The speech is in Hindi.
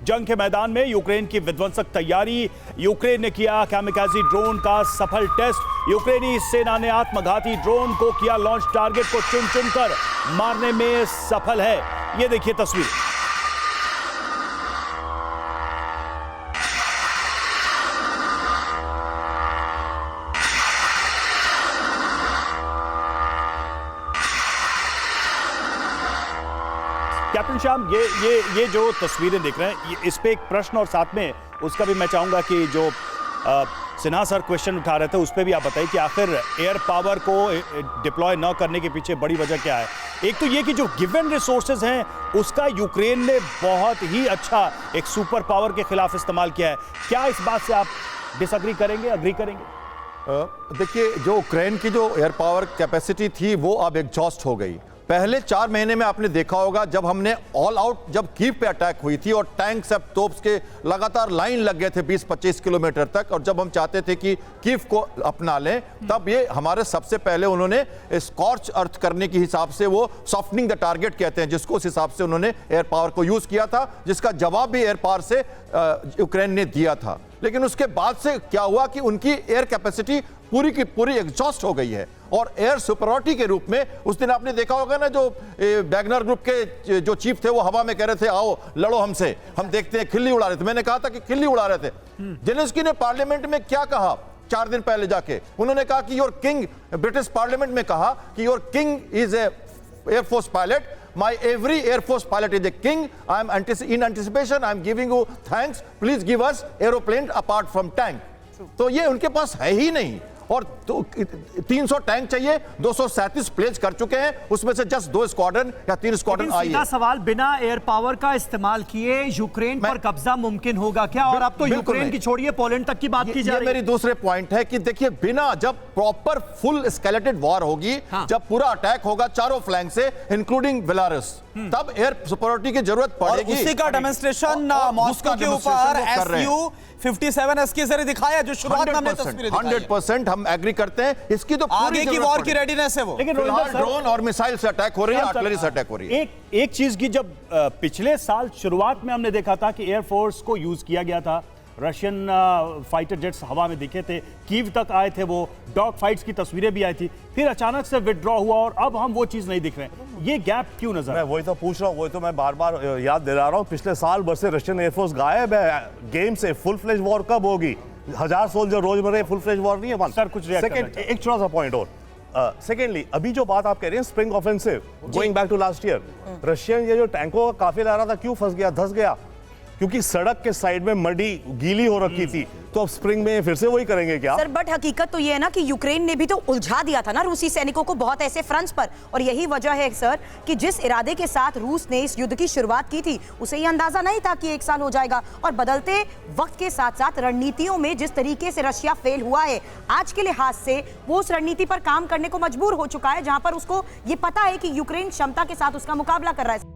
जंग के मैदान में यूक्रेन की विध्वंसक तैयारी। यूक्रेन ने किया कैमिकाज़ी ड्रोन का सफल टेस्ट। यूक्रेनी सेना ने आत्मघाती ड्रोन को किया लॉन्च, टारगेट को चुन चुनकर मारने में सफल है। ये देखिए तस्वीर। कैप्टन श्याम, ये जो तस्वीरें देख रहे हैं, इस पे एक प्रश्न और साथ में उसका भी मैं चाहूंगा कि जो सिन्हा सर क्वेश्चन उठा रहे थे उस पे भी आप बताइए कि आखिर एयर पावर को डिप्लॉय न करने के पीछे बड़ी वजह क्या है। एक तो ये कि जो गिवन रिसोर्सेज हैं उसका यूक्रेन ने बहुत ही अच्छा एक सुपर पावर के खिलाफ इस्तेमाल किया है। क्या इस बात से आप डिसएग्री करेंगे, अग्री करेंगे? देखिए, जो यूक्रेन की जो एयर पावर कैपेसिटी थी वो अब एग्जॉस्ट हो गई। पहले 4 महीने में आपने देखा होगा जब हमने ऑल आउट, जब कीव पे अटैक हुई थी और टैंक सब तोप्स के लगातार लाइन लग गए थे 20-25 किलोमीटर तक, और जब हम चाहते थे कि कीव को अपना लें, तब ये हमारे सबसे पहले उन्होंने स्कॉर्च अर्थ करने के हिसाब से, वो सॉफ्टनिंग द टारगेट कहते हैं जिसको, उस हिसाब से उन्होंने एयर पावर को यूज किया था, जिसका जवाब भी एयर पावर से यूक्रेन ने दिया था। लेकिन उसके बाद से क्या हुआ कि उनकी एयर कैपेसिटी पूरी की पूरी एग्जॉस्ट हो गई है और एयर सुपरियॉरिटी के रूप में, उस दिन आपने देखा होगा ना, जो वैगनर ग्रुप के जो चीफ थे वो हवा में कह रहे थे आओ लड़ो हमसे, हम देखते हैं, खिल्ली उड़ा रहे थे। मैंने कहा था कि खिल्ली उड़ा रहे थे। जेलेंस्की ने पार्लियामेंट में क्या कहा 4 दिन पहले जाके, उन्होंने कहा कि योर किंग, ब्रिटिश पार्लियामेंट में कहा कि your king is a air force pilot, my every air force pilot is a king, I am in anticipation, I am giving you thanks, please give us aeroplane apart from tank। तो ये उनके पास है ही नहीं, और 300 टैंक चाहिए, 237 प्लेस कर चुके हैं, उसमें से जस्ट 2 स्क्वाड्रन या 3 स्क्वाड्रन आई है। सीधा सवाल, बिना एयर पावर का इस्तेमाल किए यूक्रेन पर कब्जा मुमकिन होगा क्या? और अब तो यूक्रेन की छोड़िए, पोलैंड तक की बात की जा रही है। मेरी दूसरे पॉइंट है कि देखिए, बिना, जब प्रॉपर फुल स्केलेटेड वॉर होगी, जब पूरा अटैक होगा चारों फ्लैंक से इंक्लूडिंग बेलारूस, तब एयर सुपरियॉरिटी की जरूरत पड़ेगी। उसी का डेमोन्स्ट्रेशन मॉस्को के ऊपर Su-57S के जरिए दिखाया, जो शुरुआत में हमने तस्वीरें दिखाई। 100% हम एग्री करते हैं, इसकी तो आगे की वॉर की रेडीनेस है वो। लेकिन ड्रोन और मिसाइल से अटैक हो रही है, आर्टिलरी से अटैक हो रही है। एक चीज की, जब पिछले साल शुरुआत में हमने देखा था कि एयरफोर्स को यूज किया गया था, रशियन फाइटर जेट्स हवा में दिखे थे, कीव तक आए थे, वो डॉग फाइट्स की तस्वीरें भी आई थी, फिर अचानक से विथड्रॉ हुआ और अब हम वो चीज नहीं दिख रहे हैं। ये गैप क्यों नजर? मैं वही तो पूछ रहा हूँ, वही तो मैं बार बार याद दिला रहा हूँ, पिछले साल भर से रशियन एयरफोर्स गायब है गेम से। फुल फ्लेज वॉर कब होगी? 1000 सोल्जर रोज मरे, फुल फ्लेज वॉर नहीं है। सर कुछ सेकंड, एक छोटा सा पॉइंट और, सेकेंडली, अभी जो बात आप कह रहे हैं spring offensive, going back to last year, Russian ये जो टैंकों का काफिला आ रहा था, क्यों फंस गया, धस गया? क्योंकि सड़क के साइड में मडी गीली हो रखी थी। तो अब स्प्रिंग में फिर से वही करेंगे क्या? सर, बट हकीकत तो ये है ना कि यूक्रेन ने भी तो उलझा दिया था ना रूसी सैनिकों को बहुत ऐसे फ्रंट्स पर, और यही वजह है सर कि जिस इरादे के साथ रूस ने इस युद्ध की शुरुआत की थी, उसे ये अंदाजा नहीं था कि 1 साल हो जाएगा। और बदलते वक्त के साथ साथ रणनीतियों में जिस तरीके से रशिया फेल हुआ है, आज के लिहाज से वो उस रणनीति पर काम करने को मजबूर हो चुका है, जहां पर उसको ये पता है कि यूक्रेन क्षमता के साथ उसका मुकाबला कर रहा है।